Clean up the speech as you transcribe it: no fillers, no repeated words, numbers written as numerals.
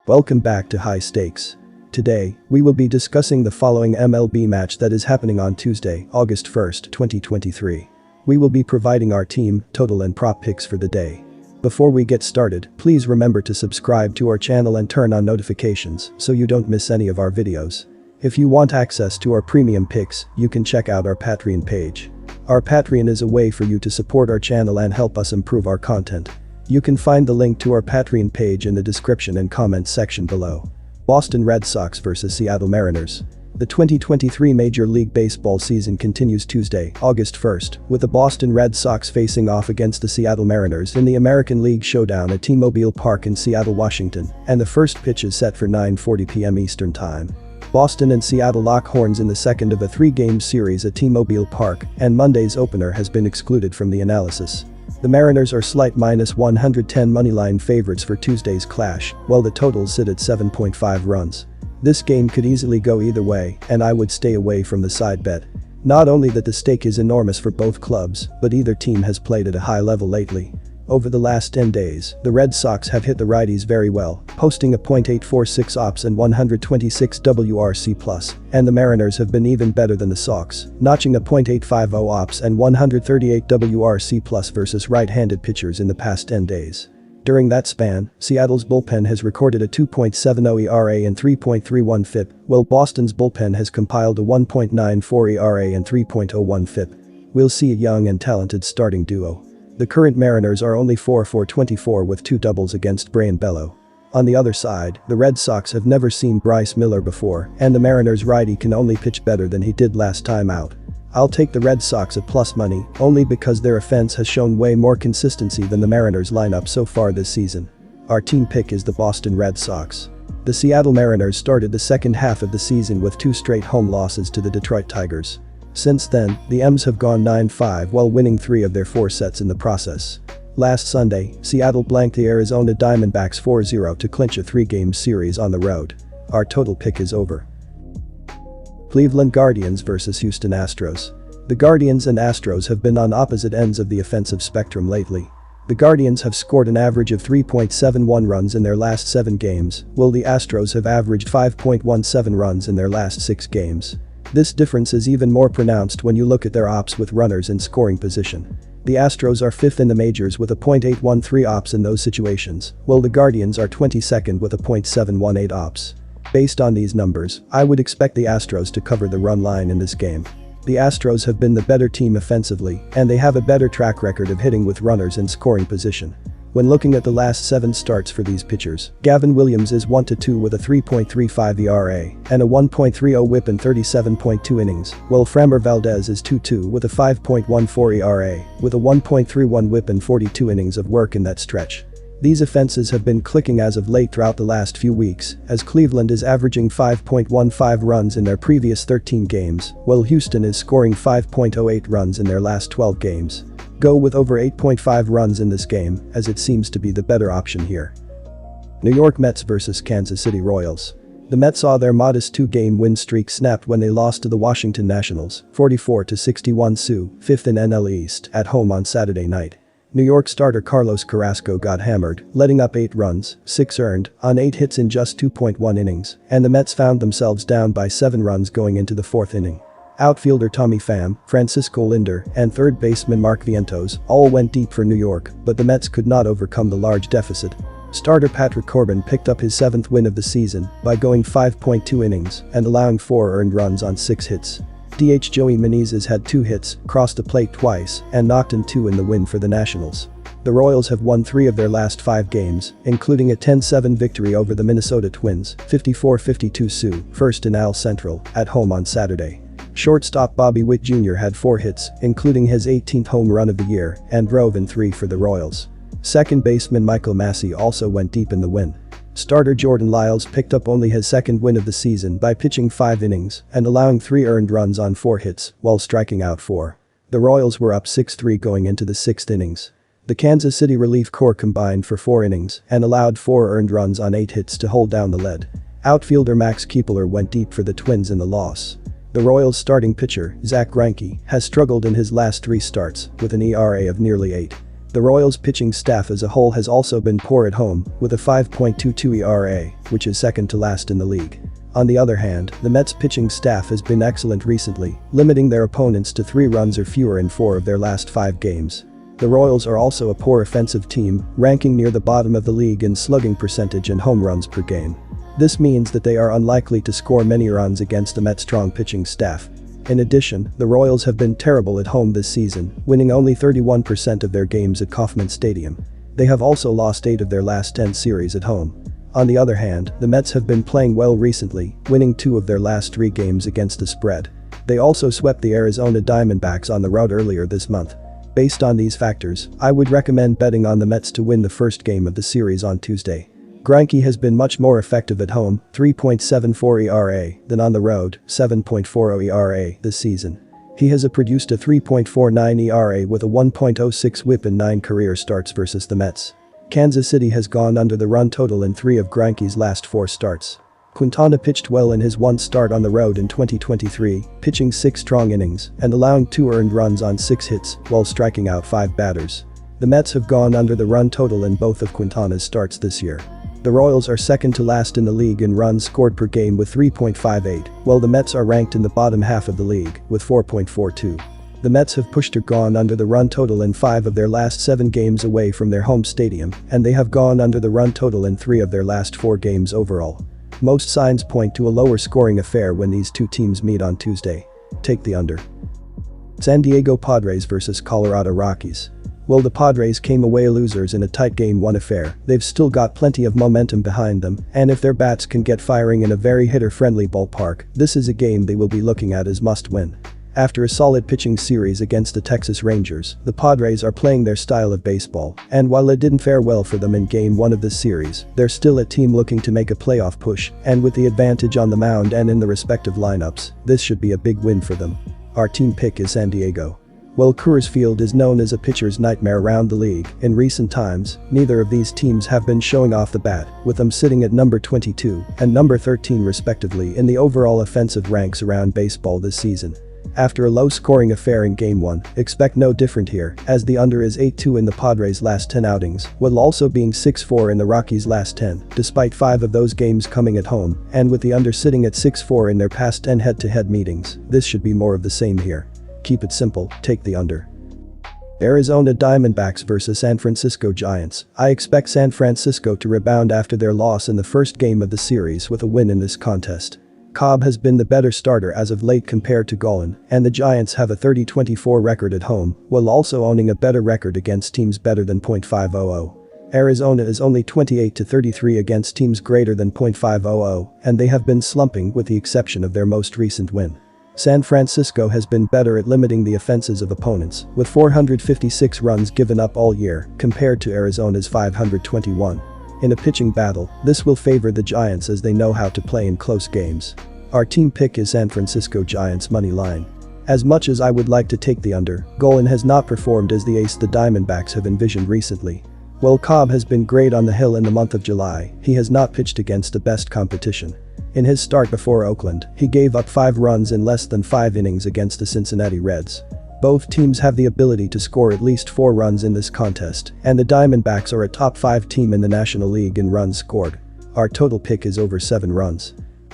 Welcome back to High Stakes. Today, we will be discussing the following MLB match that is happening on Tuesday, August 1st, 2023. We will be providing our team, total and prop picks for the day. Before we get started, please remember to subscribe to our channel and turn on notifications so you don't miss any of our videos. If you want access to our premium picks, you can check out our Patreon page. Our Patreon is a way for you to support our channel and help us improve our content. You can find the link to our Patreon page in the description and comments section below. Boston Red Sox vs Seattle Mariners. The 2023 Major League Baseball season continues Tuesday, August 1st, with the Boston Red Sox facing off against the Seattle Mariners in the American League Showdown at T-Mobile Park in Seattle, Washington, and the first pitch is set for 9:40 p.m. Eastern Time. Boston and Seattle lock horns in the second of a three-game series at T-Mobile Park, and Monday's opener has been excluded from the analysis. The Mariners are slight -110 moneyline favorites for Tuesday's clash, while the totals sit at 7.5 runs. This game could easily go either way, and I would stay away from the side bet. Not only that the stake is enormous for both clubs, but either team has played at a high level lately. Over the last 10 days, the Red Sox have hit the righties very well, posting a .846 OPS and 126 WRC+, and the Mariners have been even better than the Sox, notching a .850 OPS and 138 WRC+ versus right-handed pitchers in the past 10 days. During that span, Seattle's bullpen has recorded a 2.70 ERA and 3.31 FIP, while Boston's bullpen has compiled a 1.94 ERA and 3.01 FIP. We'll see a young and talented starting duo. The current Mariners are only 4 for 24 with 2 doubles against Brayan Bello. On the other side, the Red Sox have never seen Bryce Miller before, and the Mariners righty can only pitch better than he did last time out. I'll take the Red Sox at plus money, only because their offense has shown way more consistency than the Mariners lineup so far this season. Our team pick is the Boston Red Sox. The Seattle Mariners started the second half of the season with 2 straight home losses to the Detroit Tigers. Since then, the M's have gone 9-5 while winning 3 of their 4 sets in the process. Last Sunday, Seattle blanked the Arizona Diamondbacks 4-0 to clinch a 3-game series on the road. Our total pick is over. Cleveland Guardians vs Houston Astros. The Guardians and Astros have been on opposite ends of the offensive spectrum lately. The Guardians have scored an average of 3.71 runs in their last 7 games, while the Astros have averaged 5.17 runs in their last 6 games. This difference is even more pronounced when you look at their ops with runners in scoring position. The Astros are 5th in the majors with a .813 ops in those situations, while the Guardians are 22nd with a .718 ops. Based on these numbers, I would expect the Astros to cover the run line in this game. The Astros have been the better team offensively, and they have a better track record of hitting with runners in scoring position. When looking at the last 7 starts for these pitchers, Gavin Williams is 1-2 with a 3.35 ERA and a 1.30 WHIP in 37.2 innings, while Framber Valdez is 2-2 with a 5.14 ERA with a 1.31 WHIP in 42 innings of work in that stretch. These offenses have been clicking as of late throughout the last few weeks, as Cleveland is averaging 5.15 runs in their previous 13 games, while Houston is scoring 5.08 runs in their last 12 games. Go with over 8.5 runs in this game, as it seems to be the better option here. New York Mets vs Kansas City Royals. The Mets saw their modest 2-game win streak snapped when they lost to the Washington Nationals, 44-61 Sioux, 5th in NL East, at home on Saturday night. New York starter Carlos Carrasco got hammered, letting up 8 runs, 6 earned, on 8 hits in just 2.1 innings, and the Mets found themselves down by 7 runs going into the 4th inning. Outfielder Tommy Pham, Francisco Lindor, and third baseman Mark Vientos all went deep for New York, but the Mets could not overcome the large deficit. Starter Patrick Corbin picked up his 7th win of the season by going 5.2 innings and allowing 4 earned runs on 6 hits. DH Joey Menezes had 2 hits, crossed the plate twice, and knocked in 2 in the win for the Nationals. The Royals have won 3 of their last 5 games, including a 10-7 victory over the Minnesota Twins, 54-52 Sioux, 1st in AL Central, at home on Saturday. Shortstop Bobby Witt Jr. had 4 hits, including his 18th home run of the year, and drove in 3 for the Royals. Second baseman Michael Massey also went deep in the win. Starter Jordan Lyles picked up only his 2nd win of the season by pitching 5 innings and allowing 3 earned runs on 4 hits, while striking out 4. The Royals were up 6-3 going into the 6th innings. The Kansas City relief corps combined for 4 innings and allowed 4 earned runs on 8 hits to hold down the lead. Outfielder Max Kepler went deep for the Twins in the loss. The Royals' starting pitcher, Zach Greinke, has struggled in his last 3 starts with an ERA of nearly 8. The Royals' pitching staff as a whole has also been poor at home, with a 5.22 ERA, which is second to last in the league. On the other hand, the Mets' pitching staff has been excellent recently, limiting their opponents to 3 runs or fewer in 4 of their last 5 games. The Royals are also a poor offensive team, ranking near the bottom of the league in slugging percentage and home runs per game. This means that they are unlikely to score many runs against the Mets' strong pitching staff. In addition, the Royals have been terrible at home this season, winning only 31% of their games at Kauffman Stadium. They have also lost 8 of their last 10 series at home. On the other hand, the Mets have been playing well recently, winning 2 of their last 3 games against the spread. They also swept the Arizona Diamondbacks on the road earlier this month. Based on these factors, I would recommend betting on the Mets to win the first game of the series on Tuesday. Greinke has been much more effective at home, 3.74 ERA, than on the road, 7.40 ERA, this season. He has produced a 3.49 ERA with a 1.06 WHIP in 9 career starts versus the Mets. Kansas City has gone under the run total in 3 of Greinke's last 4 starts. Quintana pitched well in his 1 start on the road in 2023, pitching 6 strong innings and allowing 2 earned runs on 6 hits while striking out 5 batters. The Mets have gone under the run total in both of Quintana's starts this year. The Royals are second to last in the league in runs scored per game with 3.58, while the Mets are ranked in the bottom half of the league with 4.42. The Mets have pushed or gone under the run total in 5 of their last 7 games away from their home stadium, and they have gone under the run total in 3 of their last 4 games overall. Most signs point to a lower scoring affair when these 2 teams meet on Tuesday. Take the under. San Diego Padres vs Colorado Rockies. While the Padres came away losers in a tight Game 1 affair, they've still got plenty of momentum behind them, and if their bats can get firing in a very hitter-friendly ballpark, this is a game they will be looking at as must-win. After a solid pitching series against the Texas Rangers, the Padres are playing their style of baseball, and while it didn't fare well for them in Game 1 of this series, they're still a team looking to make a playoff push, and with the advantage on the mound and in the respective lineups, this should be a big win for them. Our team pick is San Diego. While Coors Field is known as a pitcher's nightmare around the league, in recent times, neither of these teams have been showing off the bat, with them sitting at number 22 and number 13 respectively in the overall offensive ranks around baseball this season. After a low-scoring affair in Game 1, expect no different here, as the under is 8-2 in the Padres' last 10 outings, while also being 6-4 in the Rockies' last 10, despite 5 of those games coming at home, and with the under sitting at 6-4 in their past 10 head-to-head meetings, this should be more of the same here. Keep it simple, take the under. Arizona Diamondbacks vs San Francisco Giants. I expect San Francisco to rebound after their loss in the first game of the series with a win in this contest. Cobb has been the better starter as of late compared to Golan, and the Giants have a 30-24 record at home, while also owning a better record against teams better than .500. Arizona is only 28-33 against teams greater than .500, and they have been slumping with the exception of their most recent win. San Francisco has been better at limiting the offenses of opponents, with 456 runs given up all year, compared to Arizona's 521. In a pitching battle, this will favor the Giants as they know how to play in close games. Our team pick is San Francisco Giants money line. As much as I would like to take the under, Golan has not performed as the ace the Diamondbacks have envisioned recently. While Cobb has been great on the hill in the month of July, he has not pitched against the best competition. In his start before Oakland, he gave up 5 runs in less than 5 innings against the Cincinnati Reds. Both teams have the ability to score at least 4 runs in this contest, and the Diamondbacks are a top 5 team in the National League in runs scored. Our total pick is over 7 runs.